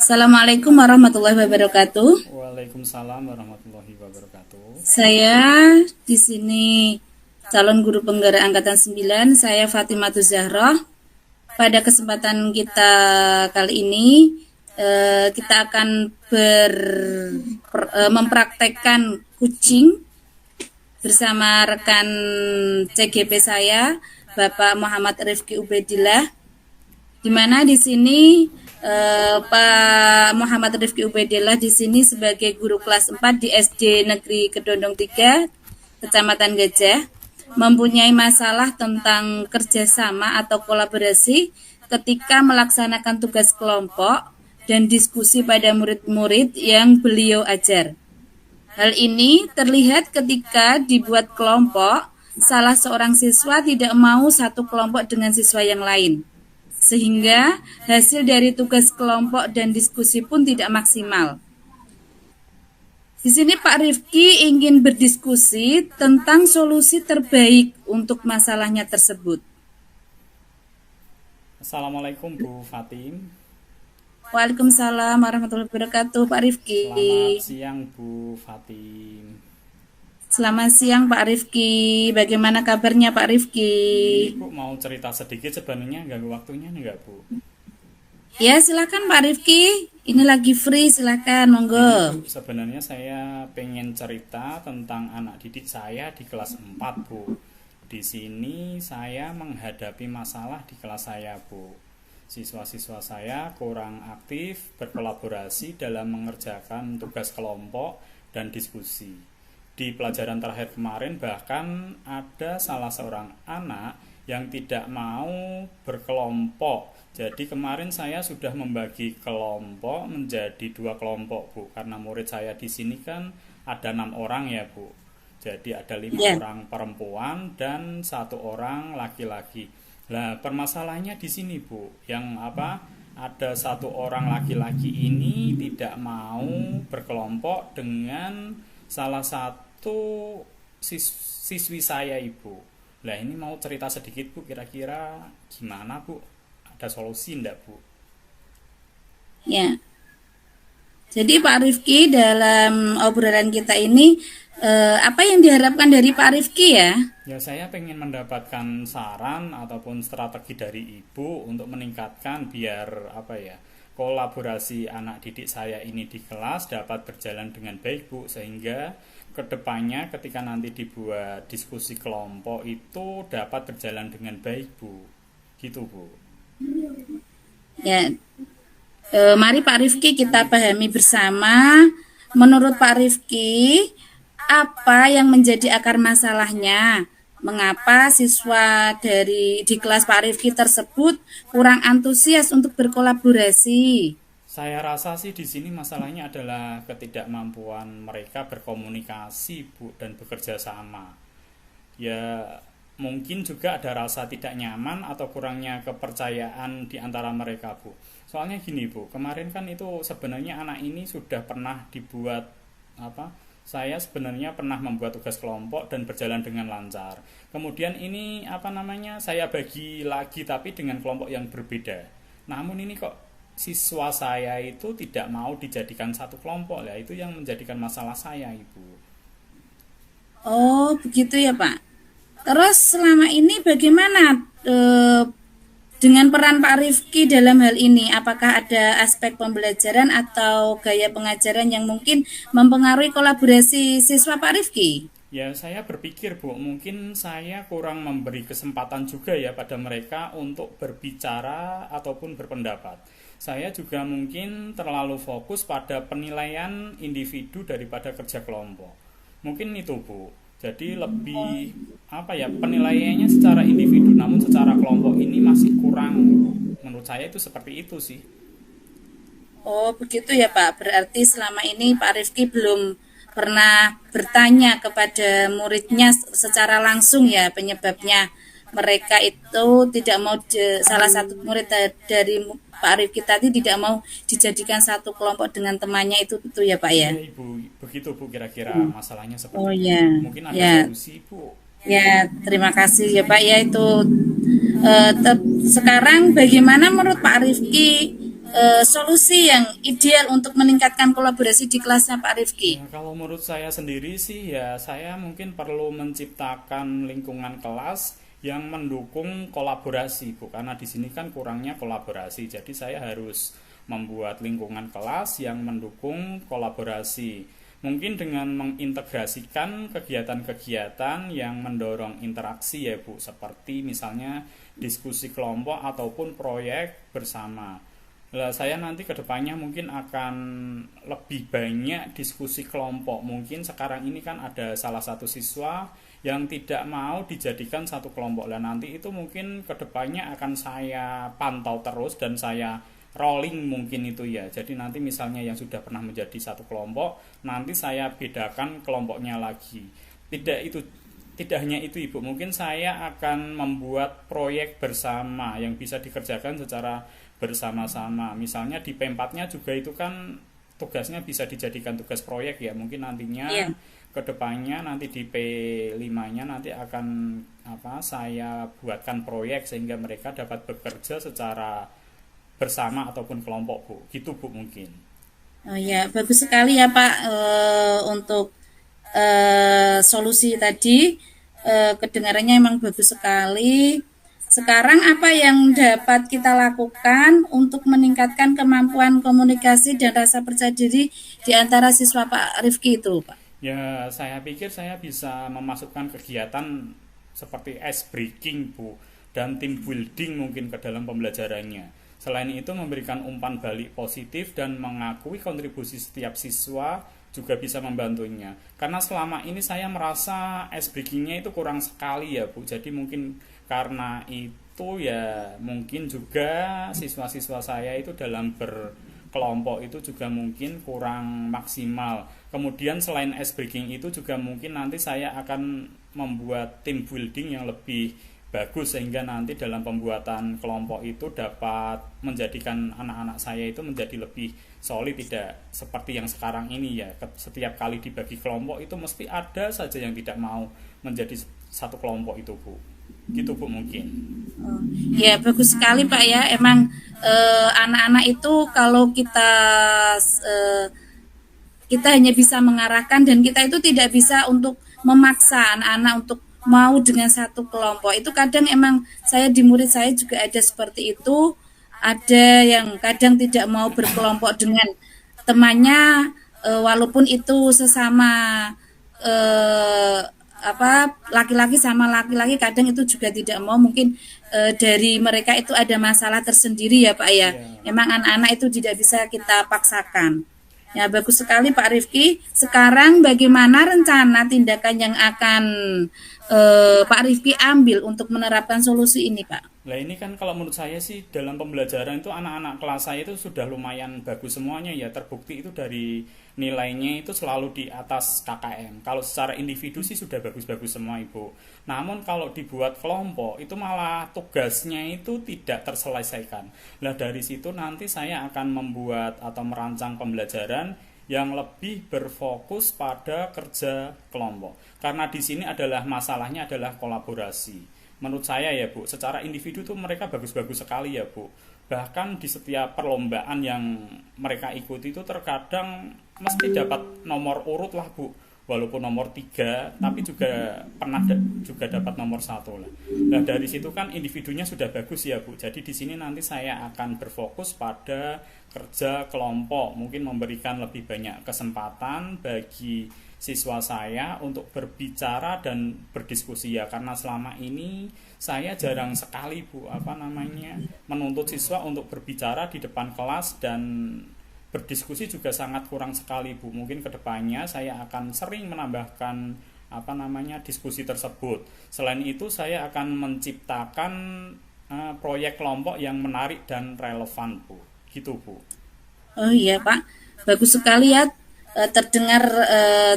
Assalamualaikum warahmatullahi wabarakatuh. Waalaikumsalam warahmatullahi wabarakatuh. Saya di sini calon guru penggerak angkatan 9, saya Fatimah Zahroh. Pada kesempatan kita kali ini kita akan mempraktekkan kucing bersama rekan CGP saya, Bapak Muhammad Rifki Ubaidillah, di mana di sini Pak Muhammad Rifki Ubaidillah di sini sebagai guru kelas 4 di SD Negeri Kedondong 3, Kecamatan Gajah, mempunyai masalah tentang kerjasama atau kolaborasi ketika melaksanakan tugas kelompok dan diskusi pada murid-murid yang beliau ajar. Hal ini terlihat ketika dibuat kelompok, salah seorang siswa tidak mau satu kelompok dengan siswa yang lain, sehingga hasil dari tugas kelompok dan diskusi pun tidak maksimal. Di sini Pak Rifki ingin berdiskusi tentang solusi terbaik untuk masalahnya tersebut. Assalamualaikum Bu Fatim. Waalaikumsalam warahmatullahi wabarakatuh, Pak Rifki. Selamat siang Bu Fatim. Selamat siang Pak Rifki. Bagaimana kabarnya Pak Rifki? Bu mau cerita sedikit sebenarnya, ganggu waktunya nih nggak Bu? Ya silakan Pak Rifki. Ini lagi free, silakan monggo. Bu, sebenarnya saya pengen cerita tentang anak didik saya di kelas 4 Bu. Di sini saya menghadapi masalah di kelas saya Bu. Siswa-siswa saya kurang aktif berkolaborasi dalam mengerjakan tugas kelompok dan diskusi. Di pelajaran terakhir kemarin bahkan ada salah seorang anak yang tidak mau berkelompok. Jadi kemarin saya sudah membagi kelompok menjadi 2 kelompok Bu. Karena murid saya di sini kan ada 6 orang ya Bu. Jadi ada 5 orang perempuan dan 1 orang laki-laki. Nah, permasalahannya di sini Bu, yang ada 1 orang laki-laki ini tidak mau berkelompok dengan salah satu siswi saya Ibu. Nah, ini mau cerita sedikit Bu, kira-kira gimana Bu? Ada solusi enggak Bu? Ya. Jadi Pak Rifki dalam obrolan kita ini apa yang diharapkan dari Pak Rifki ya? Ya, saya pengen mendapatkan saran ataupun strategi dari Ibu untuk meningkatkan biar kolaborasi anak didik saya ini di kelas dapat berjalan dengan baik Bu, sehingga kedepannya ketika nanti dibuat diskusi kelompok itu dapat berjalan dengan baik Bu. Gitu Bu. Ya. Mari Pak Rifki kita pahami bersama. Menurut Pak Rifki, apa yang menjadi akar masalahnya? Mengapa siswa di kelas Pak Rifki tersebut kurang antusias untuk berkolaborasi? Saya rasa sih di sini masalahnya adalah ketidakmampuan mereka berkomunikasi Bu dan bekerja sama. Ya, mungkin juga ada rasa tidak nyaman atau kurangnya kepercayaan di antara mereka Bu. Soalnya gini Bu, kemarin kan itu sebenarnya anak ini sudah pernah dibuat saya sebenarnya pernah membuat tugas kelompok dan berjalan dengan lancar. Kemudian ini saya bagi lagi tapi dengan kelompok yang berbeda. Namun ini kok siswa saya itu tidak mau dijadikan satu kelompok. Ya, itu yang menjadikan masalah saya Ibu. Oh, begitu ya Pak. Terus selama ini bagaimana dengan peran Pak Rifki dalam hal ini? Apakah ada aspek pembelajaran atau gaya pengajaran yang mungkin mempengaruhi kolaborasi siswa Pak Rifki? Ya, saya berpikir Bu, mungkin saya kurang memberi kesempatan juga ya pada mereka untuk berbicara ataupun berpendapat. Saya juga mungkin terlalu fokus pada penilaian individu daripada kerja kelompok. Mungkin itu Bu. Jadi lebih penilaiannya secara individu, namun secara kelompok ini masih kurang. Menurut saya itu seperti itu sih. Oh, begitu ya Pak. Berarti selama ini Pak Rifki belum pernah bertanya kepada muridnya secara langsung ya penyebabnya mereka itu tidak mau salah satu murid dari Pak Rifki tadi tidak mau dijadikan satu kelompok dengan temannya itu ya Pak ya? Ya Ibu, begitu Bu kira-kira masalahnya seperti Oh itu. ya, Mungkin ada ya, solusi Bu. ya. Terima kasih ya Pak ya itu. Sekarang bagaimana menurut Pak Rifki solusi yang ideal untuk meningkatkan kolaborasi di kelasnya Pak Rifki? Ya, kalau menurut saya sendiri sih ya saya mungkin perlu menciptakan lingkungan kelas yang mendukung kolaborasi, Bu. Karena di sini kan kurangnya kolaborasi. Jadi saya harus membuat lingkungan kelas yang mendukung kolaborasi. Mungkin dengan mengintegrasikan kegiatan-kegiatan yang mendorong interaksi ya, Bu, seperti misalnya diskusi kelompok ataupun proyek bersama. Lah, saya nanti kedepannya mungkin akan lebih banyak diskusi kelompok. Mungkin sekarang ini kan ada salah satu siswa yang tidak mau dijadikan satu kelompok. Lah, nanti itu mungkin kedepannya akan saya pantau terus dan saya rolling mungkin itu ya. Jadi nanti misalnya yang sudah pernah menjadi satu kelompok, nanti saya bedakan kelompoknya lagi. Tidak hanya itu, Ibu, mungkin saya akan membuat proyek bersama yang bisa dikerjakan secara bersama-sama. Misalnya di P4-nya juga itu kan tugasnya bisa dijadikan tugas proyek ya. Mungkin nantinya Iya. kedepannya nanti di P5-nya nanti akan saya buatkan proyek sehingga mereka dapat bekerja secara bersama ataupun kelompok, Bu. Gitu, Bu, mungkin. Oh ya, bagus sekali ya Pak, untuk solusi tadi. Kedengarannya emang bagus sekali. Sekarang apa yang dapat kita lakukan untuk meningkatkan kemampuan komunikasi dan rasa percaya diri di antara siswa Pak Rifki itu, Pak? Ya, saya pikir saya bisa memasukkan kegiatan seperti ice breaking, Bu, dan team building mungkin ke dalam pembelajarannya. Selain itu, memberikan umpan balik positif dan mengakui kontribusi setiap siswa juga bisa membantunya. Karena selama ini saya merasa ice breakingnya itu kurang sekali ya, Bu. Jadi mungkin karena itu ya mungkin juga siswa-siswa saya itu dalam berkelompok itu juga mungkin kurang maksimal. Kemudian selain ice breaking itu juga mungkin nanti saya akan membuat team building yang lebih bagus sehingga nanti dalam pembuatan kelompok itu dapat menjadikan anak-anak saya itu menjadi lebih solid, tidak seperti yang sekarang ini ya. Setiap kali dibagi kelompok itu mesti ada saja yang tidak mau menjadi satu kelompok itu, Bu. Gitu, Bu, mungkin. Oh, ya bagus sekali Pak ya. Emang anak-anak itu kalau eh, kita hanya bisa mengarahkan dan kita itu tidak bisa untuk memaksa anak-anak untuk mau dengan satu kelompok. Itu kadang emang saya di murid saya juga ada seperti itu. Ada yang kadang tidak mau berkelompok dengan temannya, walaupun itu sesama eh, laki-laki sama laki-laki, kadang itu juga tidak mau. Mungkin dari mereka itu ada masalah tersendiri ya Pak ya. Ya. Emang anak-anak itu tidak bisa kita paksakan. Ya, bagus sekali Pak Rifki. Sekarang bagaimana rencana tindakan yang akan Pak Rifki ambil untuk menerapkan solusi ini, Pak? Nah, ini kan kalau menurut saya sih dalam pembelajaran itu anak-anak kelas saya itu sudah lumayan bagus semuanya ya, terbukti itu dari nilainya itu selalu di atas KKM. Kalau secara individu sih sudah bagus-bagus semua, Ibu. Namun kalau dibuat kelompok itu malah tugasnya itu tidak terselesaikan. Nah, dari situ nanti saya akan membuat atau merancang pembelajaran yang lebih berfokus pada kerja kelompok. Karena di sini adalah masalahnya adalah kolaborasi. Menurut saya ya, Bu, secara individu tuh mereka bagus-bagus sekali ya, Bu. Bahkan di setiap perlombaan yang mereka ikuti itu terkadang mesti dapat nomor urut lah, Bu. Walaupun nomor 3, tapi juga pernah juga dapat nomor 1 lah. Nah, dari situ kan individunya sudah bagus ya, Bu. Jadi di sini nanti saya akan berfokus pada kerja kelompok, mungkin memberikan lebih banyak kesempatan bagi siswa saya untuk berbicara dan berdiskusi ya, karena selama ini saya jarang sekali, Bu, menuntut siswa untuk berbicara di depan kelas, dan berdiskusi juga sangat kurang sekali, Bu. Mungkin kedepannya saya akan sering menambahkan diskusi tersebut. Selain itu saya akan menciptakan proyek kelompok yang menarik dan relevan, Bu. Gitu, Bu. Oh iya, Pak. Bagus sekali ya. Terdengar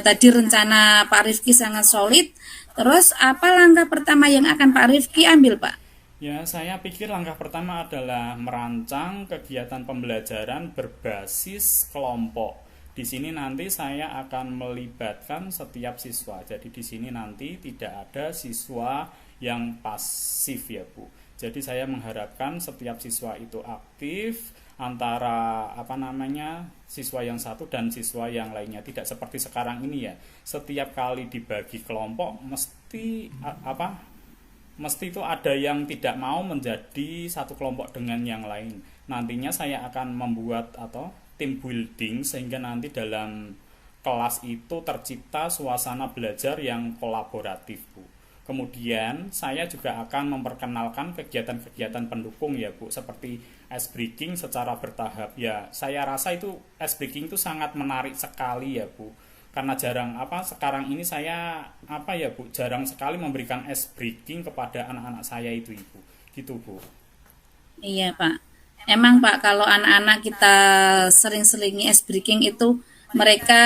tadi rencana Pak Rifki sangat solid. Terus apa langkah pertama yang akan Pak Rifki ambil, Pak? Ya, saya pikir langkah pertama adalah merancang kegiatan pembelajaran berbasis kelompok. Di sini nanti saya akan melibatkan setiap siswa. Jadi di sini nanti tidak ada siswa yang pasif ya, Bu. Jadi saya mengharapkan setiap siswa itu aktif, antara siswa yang satu dan siswa yang lainnya. Tidak seperti sekarang ini ya, setiap kali dibagi kelompok mesti itu ada yang tidak mau menjadi satu kelompok dengan yang lain. Nantinya saya akan membuat atau tim building sehingga nanti dalam kelas itu tercipta suasana belajar yang kolaboratif, Bu. Kemudian saya juga akan memperkenalkan kegiatan-kegiatan pendukung ya, Bu, seperti ice breaking secara bertahap. Ya, saya rasa itu ice breaking itu sangat menarik sekali ya, Bu. Karena sekarang ini saya Bu, jarang sekali memberikan ice breaking kepada anak-anak saya itu, Ibu. Gitu, Bu. Iya, Pak. Emang Pak, kalau anak-anak kita sering-selingi ice breaking itu mereka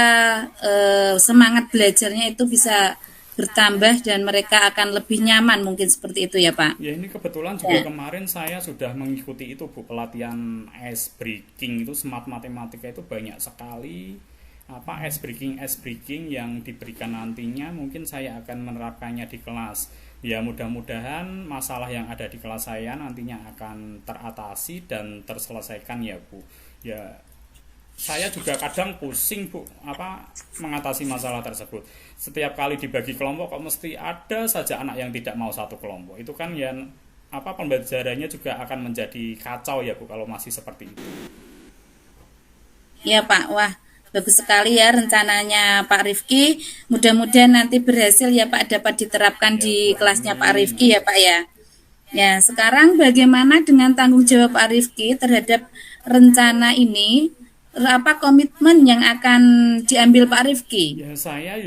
semangat belajarnya itu bisa bertambah dan mereka akan lebih nyaman, mungkin seperti itu ya Pak. Ya, ini kebetulan juga kemarin saya sudah mengikuti itu, Bu, pelatihan ice breaking itu. Smart matematika itu banyak sekali ice breaking yang diberikan. Nantinya mungkin saya akan menerapkannya di kelas. Ya, mudah-mudahan masalah yang ada di kelas saya nantinya akan teratasi dan terselesaikan ya, Bu. Ya, saya juga kadang pusing, Bu, mengatasi masalah tersebut. Setiap kali dibagi kelompok kok mesti ada saja anak yang tidak mau satu kelompok. Itu kan ya pembelajarannya juga akan menjadi kacau ya, Bu, kalau masih seperti itu. Ya Pak, wah bagus sekali ya rencananya Pak Rifki. Mudah-mudahan nanti berhasil ya Pak, dapat diterapkan di kelasnya Pak Rifki ya Pak ya. Ya, sekarang bagaimana dengan tanggung jawab Pak Rifki terhadap rencana ini? Apa komitmen yang akan diambil Pak Rifki? Ya, saya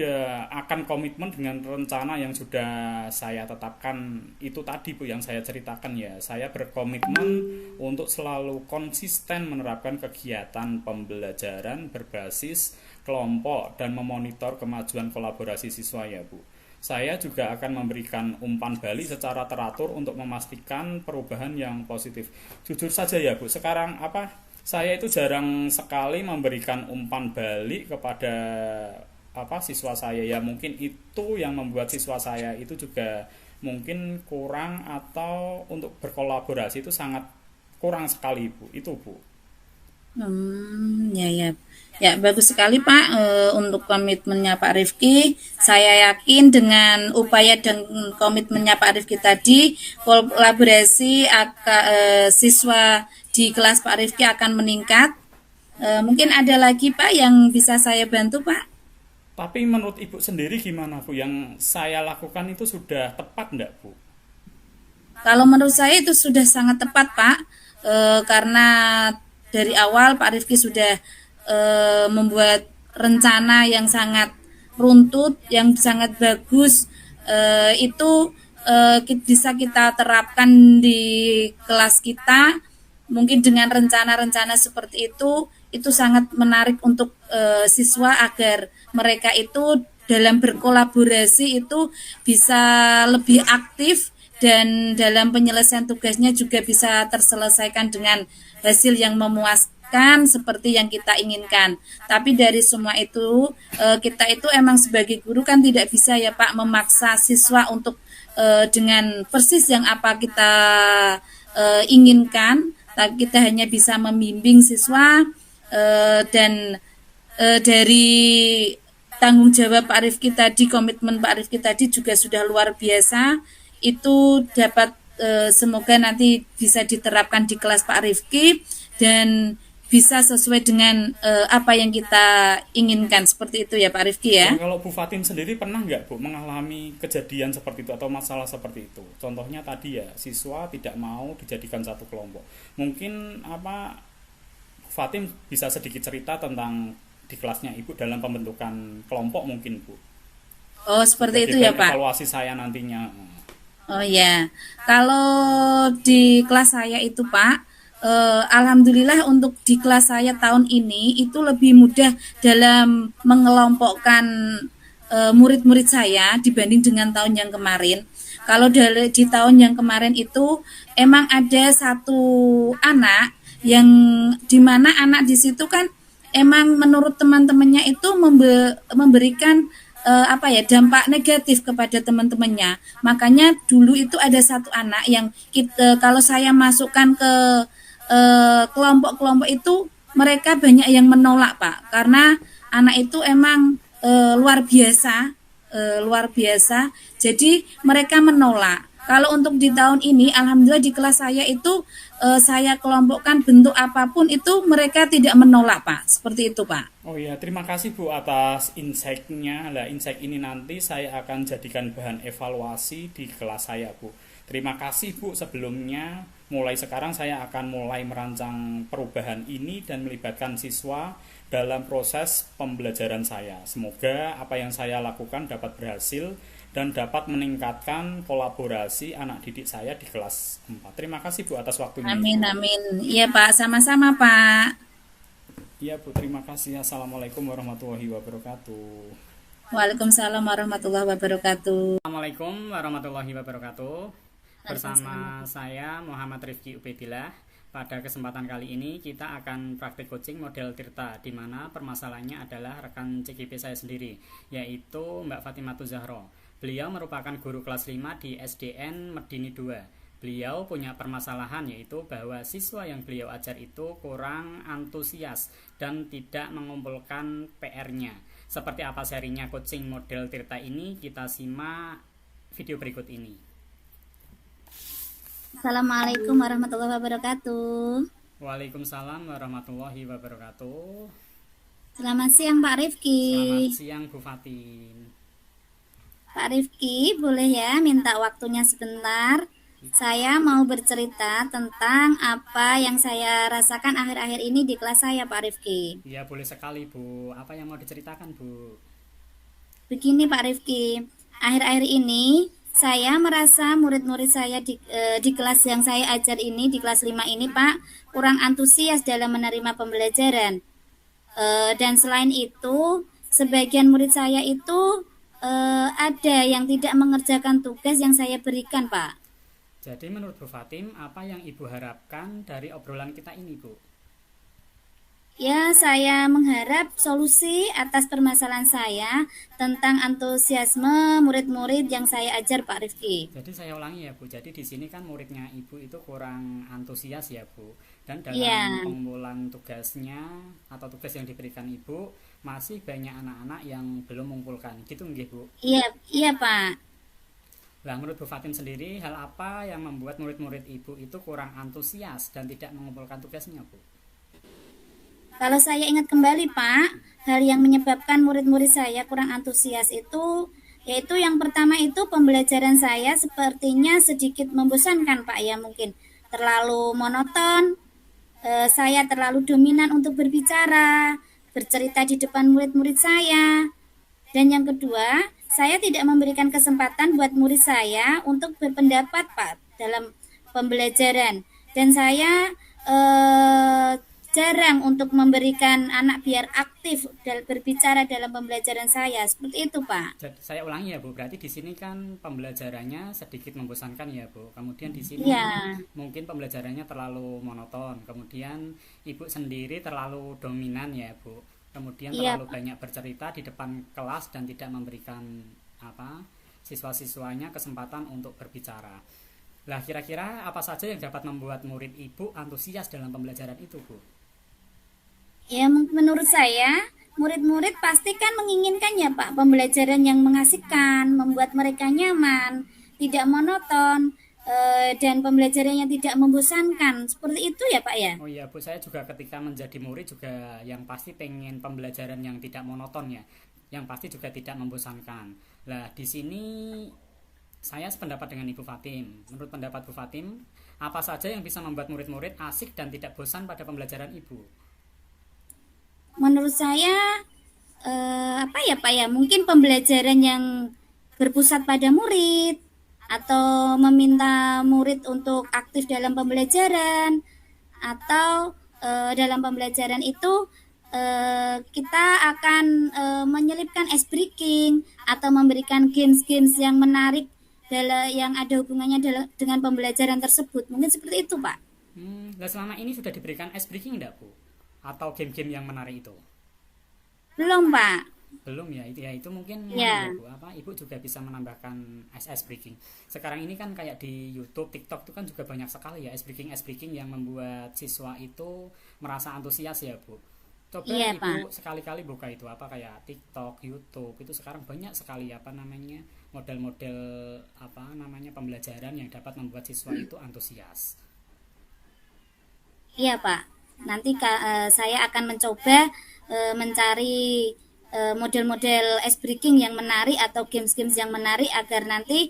akan komitmen dengan rencana yang sudah saya tetapkan itu tadi, Bu, yang saya ceritakan ya. Saya berkomitmen untuk selalu konsisten menerapkan kegiatan pembelajaran berbasis kelompok dan memonitor kemajuan kolaborasi siswa ya, Bu. Saya juga akan memberikan umpan balik secara teratur untuk memastikan perubahan yang positif. Jujur saja ya, Bu, sekarang saya itu jarang sekali memberikan umpan balik kepada siswa saya ya. Mungkin itu yang membuat siswa saya itu juga mungkin kurang, atau untuk berkolaborasi itu sangat kurang sekali, Bu. Itu, Bu. Ya, bagus sekali Pak untuk komitmennya Pak Rifki. Saya yakin dengan upaya dan komitmennya Pak Rifki tadi, kolaborasi siswa di kelas Pak Rifki akan meningkat. Mungkin ada lagi Pak yang bisa saya bantu Pak? Tapi menurut Ibu sendiri gimana, Bu? Yang saya lakukan itu sudah tepat enggak, Bu? Kalau menurut saya itu sudah sangat tepat Pak, karena dari awal Pak Rifki sudah membuat rencana yang sangat runtut, yang sangat bagus. Itu bisa kita terapkan di kelas kita. Mungkin dengan rencana-rencana seperti itu sangat menarik untuk siswa agar mereka itu dalam berkolaborasi itu bisa lebih aktif dan dalam penyelesaian tugasnya juga bisa terselesaikan dengan hasil yang memuaskan seperti yang kita inginkan. Tapi dari semua itu kita itu emang sebagai guru kan tidak bisa ya Pak memaksa siswa untuk dengan persis yang apa kita inginkan. Tapi kita hanya bisa membimbing siswa dan dari tanggung jawab Pak Rifki tadi, komitmen Pak Rifki tadi juga sudah luar biasa. Itu dapat semoga nanti bisa diterapkan di kelas Pak Rifki dan bisa sesuai dengan apa yang kita inginkan, seperti itu ya Pak Rifki ya. Kalau Bu Fatin sendiri pernah nggak, Bu, mengalami kejadian seperti itu atau masalah seperti itu? Contohnya tadi ya, siswa tidak mau dijadikan satu kelompok. Mungkin Bu Fatin bisa sedikit cerita tentang di kelasnya Ibu dalam pembentukan kelompok mungkin, Bu. Oh, seperti itu ya Pak. Evaluasi saya nantinya. Oh ya, kalau di kelas saya itu Pak, alhamdulillah untuk di kelas saya tahun ini itu lebih mudah dalam mengelompokkan murid-murid saya dibanding dengan tahun yang kemarin. Kalau di tahun yang kemarin itu emang ada satu anak yang dimana anak di situ kan emang menurut teman-temannya itu memberikan dampak negatif kepada teman-temannya. Makanya dulu itu ada satu anak yang kalau saya masukkan ke kelompok-kelompok itu mereka banyak yang menolak Pak, karena anak itu emang luar biasa. Jadi mereka menolak. Kalau untuk di tahun ini, alhamdulillah di kelas saya itu saya kelompokkan bentuk apapun itu mereka tidak menolak Pak, seperti itu Pak. Oh iya, terima kasih Bu atas insight-nya. Lah, insight ini nanti saya akan jadikan bahan evaluasi di kelas saya, Bu. Terima kasih Bu sebelumnya. Mulai sekarang saya akan mulai merancang perubahan ini dan melibatkan siswa dalam proses pembelajaran saya. Semoga apa yang saya lakukan dapat berhasil dan dapat meningkatkan kolaborasi anak didik saya di kelas 4. Terima kasih Bu atas waktunya Amin, Ibu. amin. Iya Pak, sama-sama Pak. Iya Bu, terima kasih. Assalamualaikum warahmatullahi wabarakatuh. Waalaikumsalam warahmatullahi wabarakatuh. Assalamualaikum warahmatullahi wabarakatuh. Bersama Waalaikumsalam. saya Muhammad Rifki Ubedillah. Pada kesempatan kali ini kita akan praktik coaching model Tirta, di mana permasalahannya adalah rekan CGP saya sendiri, yaitu Mbak Fatimatu Zahro. Beliau merupakan guru kelas 5 di SDN Medini 2. Beliau punya permasalahan, yaitu bahwa siswa yang beliau ajar itu kurang antusias dan tidak mengumpulkan PR-nya. Seperti apa serinya coaching model Tirta ini, kita simak video berikut ini. Assalamualaikum warahmatullahi wabarakatuh. Waalaikumsalam warahmatullahi wabarakatuh. Selamat siang Pak Rifki. Selamat siang Bu Fatin. Pak Rifki, boleh ya minta waktunya sebentar? Saya mau bercerita tentang apa yang saya rasakan akhir-akhir ini di kelas saya, Pak Rifki. Iya boleh sekali Bu. Apa yang mau diceritakan Bu? Begini Pak Rifki, akhir-akhir ini saya merasa murid-murid saya di kelas yang saya ajar ini, di kelas 5 ini Pak, kurang antusias dalam menerima pembelajaran. Dan selain itu, sebagian murid saya itu ada yang tidak mengerjakan tugas yang saya berikan Pak. Jadi menurut Bu Fatim, apa yang Ibu harapkan dari obrolan kita ini Bu? Ya, saya mengharap solusi atas permasalahan saya tentang antusiasme murid-murid yang saya ajar Pak Rifki. Jadi saya ulangi ya Bu, jadi di sini kan muridnya Ibu itu kurang antusias ya Bu. Dan Iya, dalam pengumpulan tugasnya atau tugas yang diberikan Ibu, masih banyak anak-anak yang belum mengumpulkan. Gitu nggih Bu? iya, iya Pak. Nah, menurut Bu Fatim sendiri, hal apa yang membuat murid-murid Ibu itu kurang antusias dan tidak mengumpulkan tugasnya Bu? Kalau saya ingat kembali Pak, hal yang menyebabkan murid-murid saya kurang antusias itu, yaitu yang pertama itu pembelajaran saya sepertinya sedikit membosankan Pak ya, mungkin terlalu monoton, saya terlalu dominan untuk berbicara, bercerita di depan murid-murid saya. Dan yang kedua, saya tidak memberikan kesempatan buat murid saya untuk berpendapat Pak dalam pembelajaran. Dan saya jarang untuk memberikan anak biar aktif berbicara dalam pembelajaran saya. Seperti itu Pak. Jadi, saya ulangi ya Bu, berarti di sini kan pembelajarannya sedikit membosankan ya Bu. Kemudian di sini Ya, mungkin pembelajarannya terlalu monoton. Kemudian Ibu sendiri terlalu dominan ya Bu. Kemudian iya terlalu Pak. banyak bercerita di depan kelas dan tidak memberikan siswa-siswanya kesempatan untuk berbicara. Lah kira-kira apa saja yang dapat membuat murid Ibu antusias dalam pembelajaran itu Bu? Ya, menurut saya, murid-murid pasti kan menginginkan ya Pak, pembelajaran yang mengasihkan, membuat mereka nyaman, tidak monoton, dan pembelajaran yang tidak membosankan. Seperti itu ya Pak ya? Oh iya Bu, saya juga ketika menjadi murid juga yang pasti pengen pembelajaran yang tidak monoton ya, yang pasti juga tidak membosankan. Lah di sini saya sependapat dengan Ibu Fatim. Menurut pendapat Bu Fatim, apa saja yang bisa membuat murid-murid asik dan tidak bosan pada pembelajaran Ibu? Menurut saya, apa ya Pak ya? Mungkin pembelajaran yang berpusat pada murid, atau meminta murid untuk aktif dalam pembelajaran, atau dalam pembelajaran itu kita akan menyelipkan ice breaking atau memberikan games-games yang menarik yang ada hubungannya dengan pembelajaran tersebut. Mungkin seperti itu, Pak. Lah selama ini sudah diberikan ice breaking enggak Bu? Atau game-game yang menarik itu? Belum, Pak. belum ya, itu mungkin ya Ya, Bu, Ibu juga bisa menambahkan ice breaking. Sekarang ini kan kayak di YouTube, TikTok itu kan juga banyak sekali ya ice breaking yang membuat siswa itu merasa antusias ya Bu. Coba iya Pak. Ibu sekali-kali buka itu kayak TikTok, YouTube, itu sekarang banyak sekali model-model pembelajaran yang dapat membuat siswa itu antusias. Iya Pak. Nanti saya akan mencoba mencari model-model ice breaking yang menarik atau games-games yang menarik agar nanti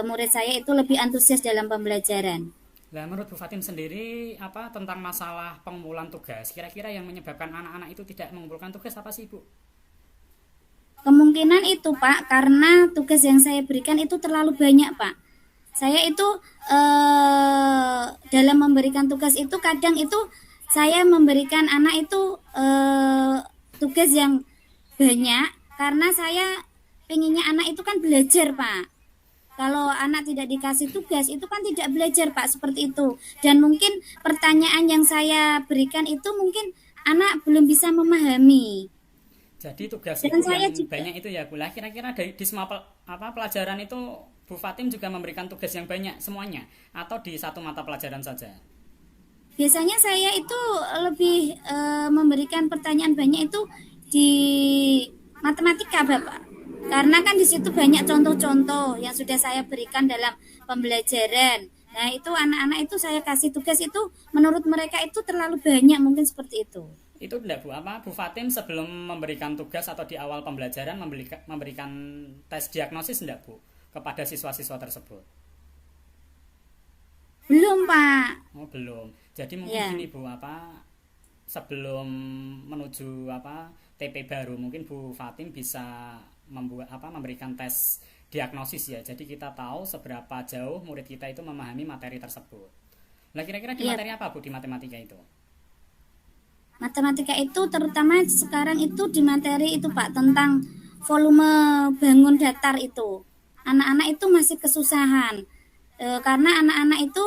murid saya itu lebih antusias dalam pembelajaran. Nah, menurut Bu Fatim sendiri tentang masalah pengumpulan tugas? Kira-kira yang menyebabkan anak-anak itu tidak mengumpulkan tugas apa sih, Bu? Kemungkinan itu Pak, karena tugas yang saya berikan itu terlalu banyak Pak. Saya itu dalam memberikan tugas itu kadang itu saya memberikan anak itu tugas yang banyak karena saya pengennya anak itu kan belajar Pak. Kalau anak tidak dikasih tugas itu kan tidak belajar Pak, seperti itu. Dan mungkin pertanyaan yang saya berikan itu mungkin anak belum bisa memahami. Jadi tugas Dan Ibu yang saya juga banyak itu ya, Bu. Lah, kira-kira di semua pelajaran itu Bu Fatim juga memberikan tugas yang banyak semuanya atau di satu mata pelajaran saja? biasanya saya itu lebih memberikan pertanyaan banyak itu di matematika Bapak. Karena kan di situ banyak contoh-contoh yang sudah saya berikan dalam pembelajaran. Nah, itu anak-anak itu saya kasih tugas itu menurut mereka itu terlalu banyak, mungkin seperti itu. Itu tidak Bu, Bu Fatim sebelum memberikan tugas atau di awal pembelajaran memberikan tes diagnosis tidak Bu kepada siswa-siswa tersebut? Belum, Pak. Oh, belum. Jadi mungkin Ya. gini Bu, sebelum menuju TP baru, mungkin Bu Fatim bisa memberikan tes diagnosis ya. Jadi kita tahu seberapa jauh murid kita itu memahami materi tersebut. Nah, kira-kira di Iya, materi apa Bu di matematika itu? matematika itu terutama sekarang itu di materi itu Pak tentang volume bangun datar itu. Anak-anak itu masih kesusahan. Karena anak-anak itu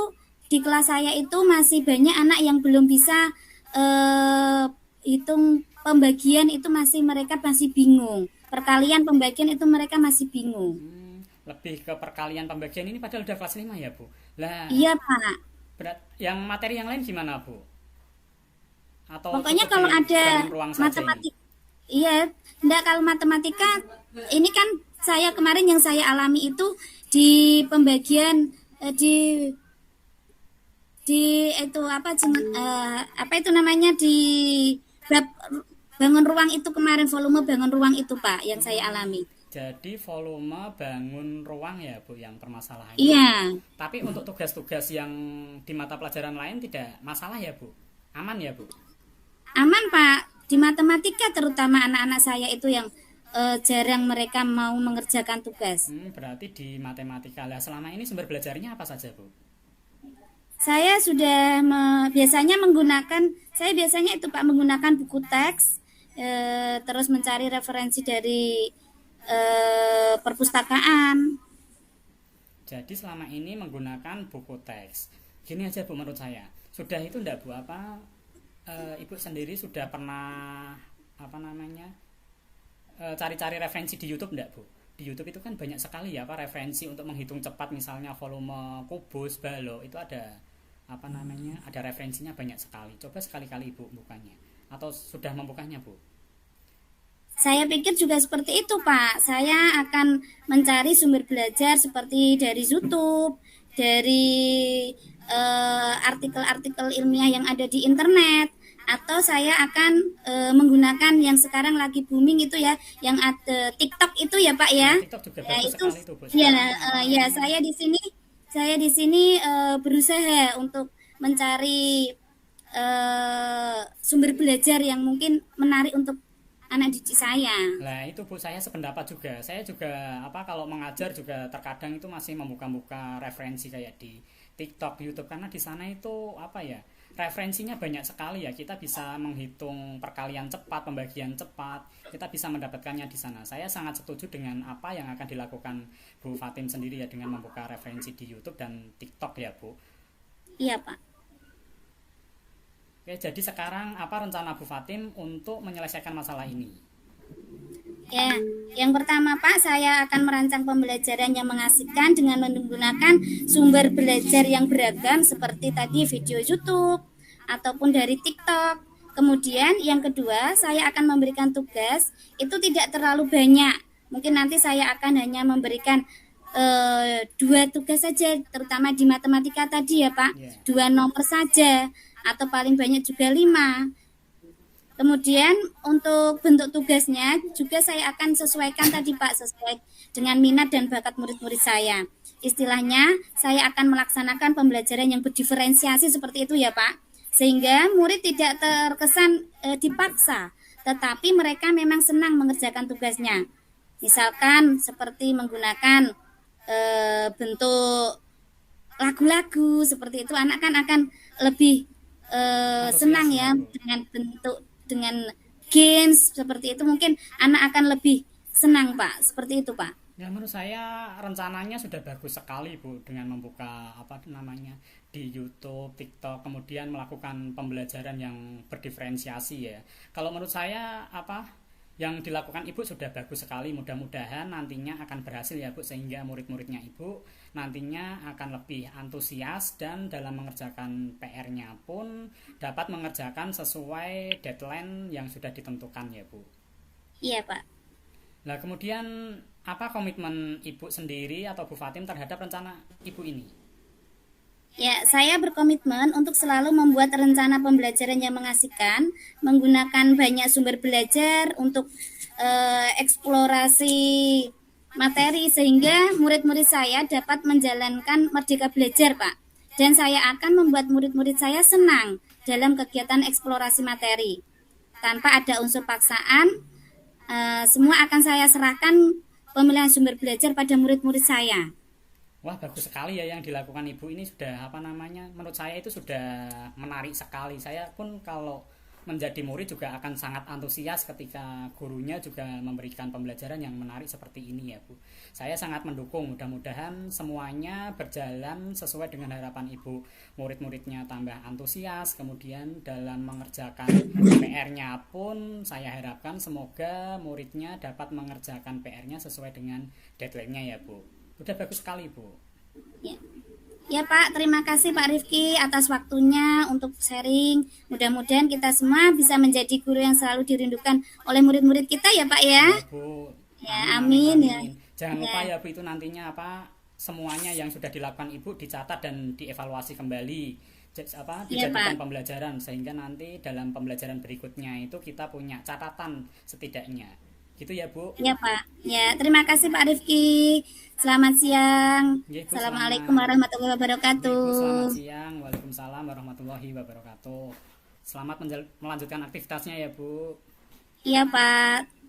di kelas saya itu masih banyak anak yang belum bisa eh, hitung pembagian itu mereka masih bingung. Perkalian pembagian itu mereka masih bingung. Lebih ke perkalian pembagian ini padahal udah kelas 5 ya Bu. Lah, Iya Pak. yang materi yang lain gimana Bu? Atau Pokoknya cukup kalau di ada bangun ruang saja ini? matematika, iya, enggak kalau matematika ini kan saya kemarin yang saya alami itu di pembagian di itu apa itu namanya di bab bangun ruang itu kemarin volume bangun ruang itu Pak yang saya alami. Jadi volume bangun ruang ya Bu yang permasalahannya. Iya, Tapi untuk tugas-tugas yang di mata pelajaran lain tidak masalah ya Bu? Aman ya Bu? aman Pak. Di matematika terutama anak-anak saya itu yang jarang mereka mau mengerjakan tugas. Berarti di matematika lah selama ini sumber belajarnya apa saja Bu? Saya sudah biasanya saya biasanya itu Pak menggunakan buku teks, terus mencari referensi dari perpustakaan. Jadi selama ini menggunakan buku teks. Gini aja Bu menurut saya. Sudah itu enggak Bu Ibu sendiri sudah pernah cari-cari referensi di YouTube enggak Bu? Di YouTube itu kan banyak sekali referensi untuk menghitung cepat misalnya volume kubus, balok itu ada referensinya banyak sekali. Coba sekali-kali Ibu bukanya atau sudah membukanya Bu? Saya pikir juga seperti itu Pak. Saya akan mencari sumber belajar seperti dari YouTube, dari artikel-artikel ilmiah yang ada di internet, atau saya akan menggunakan yang sekarang lagi booming itu ya, yang ada TikTok itu ya Pak ya. Nah, TikTok juga Ya bagus itu sekali itu Bu ya sekarang. ya saya di sini berusaha untuk mencari sumber belajar yang mungkin menarik untuk anak didik saya. Nah itu Bu saya sependapat juga. Saya juga kalau mengajar juga terkadang itu masih membuka-buka referensi kayak di TikTok, YouTube karena di sana itu referensinya banyak sekali ya. Kita bisa menghitung perkalian cepat, pembagian cepat. Kita bisa mendapatkannya di sana. Saya sangat setuju dengan apa yang akan dilakukan Bu Fatim sendiri ya dengan membuka referensi di YouTube dan TikTok ya Bu. Iya Pak. Oke, jadi sekarang apa rencana Bu Fatim untuk menyelesaikan masalah ini? Ya, yang pertama Pak, saya akan merancang pembelajaran yang mengasihkan dengan menggunakan sumber belajar yang beragam seperti tadi video YouTube ataupun dari TikTok. Kemudian yang kedua, saya akan memberikan tugas itu tidak terlalu banyak. Mungkin nanti saya akan hanya memberikan 2 tugas saja, terutama di matematika tadi ya Pak, Ya. 2 nomor saja atau paling banyak juga 5. Kemudian untuk bentuk tugasnya juga saya akan sesuaikan tadi Pak, sesuai dengan minat dan bakat murid-murid saya. Istilahnya saya akan melaksanakan pembelajaran yang berdiferensiasi seperti itu ya Pak. Sehingga murid tidak terkesan dipaksa, tetapi mereka memang senang mengerjakan tugasnya. Misalkan seperti menggunakan bentuk lagu-lagu seperti itu, anak kan akan lebih senang Antusias ya ya Bu. dengan games seperti itu, mungkin anak akan lebih senang Pak, seperti itu Pak. Ya menurut saya rencananya sudah bagus sekali Bu dengan membuka apa namanya di YouTube, TikTok, kemudian melakukan pembelajaran yang berdiferensiasi ya. Kalau menurut saya apa yang dilakukan Ibu sudah bagus sekali. Mudah-mudahan nantinya akan berhasil ya Bu, sehingga murid-muridnya Ibu nantinya akan lebih antusias dan dalam mengerjakan PR-nya pun dapat mengerjakan sesuai deadline yang sudah ditentukan ya Bu. Iya Pak. Nah, kemudian apa komitmen Ibu sendiri atau Bu Fatim terhadap rencana Ibu ini? Ya, saya berkomitmen untuk selalu membuat rencana pembelajaran yang mengasihkan, menggunakan banyak sumber belajar untuk eksplorasi materi sehingga murid-murid saya dapat menjalankan merdeka belajar, Pak. Dan saya akan membuat murid-murid saya senang dalam kegiatan eksplorasi materi. Tanpa ada unsur paksaan, semua akan saya serahkan pemilihan sumber belajar pada murid-murid saya. Wah, bagus sekali ya yang dilakukan Ibu ini, sudah apa namanya? Menurut saya itu sudah menarik sekali. Saya pun kalau menjadi murid juga akan sangat antusias ketika gurunya juga memberikan pembelajaran yang menarik seperti ini ya Bu. Saya sangat mendukung, mudah-mudahan semuanya berjalan sesuai dengan harapan Ibu. Murid-muridnya tambah antusias, kemudian dalam mengerjakan PR-nya pun saya harapkan semoga muridnya dapat mengerjakan PR-nya sesuai dengan deadline-nya ya Bu. Udah bagus sekali Bu. Ya. Ya Pak, terima kasih Pak Rifki atas waktunya untuk sharing. Mudah-mudahan kita semua bisa menjadi guru yang selalu dirindukan oleh murid-murid kita ya Pak ya. Ya Bu, Ya, amin amin ya. amin. Jangan lupa Ya, ya Bu, itu nantinya apa semuanya yang sudah dilakukan Ibu dicatat dan dievaluasi kembali. Apa iya dijadikan Pak. pembelajaran sehingga nanti dalam pembelajaran berikutnya itu kita punya catatan setidaknya. Gitu ya Bu. Iya Pak. Ya, terima kasih Pak Rifki. Selamat siang. Nggih Bu, Assalamualaikum selamat. warahmatullahi Nggih Bu, selamat wabarakatuh. siang. Waalaikumsalam warahmatullahi wabarakatuh. Selamat melanjutkan aktivitasnya ya Bu. Iya Pak.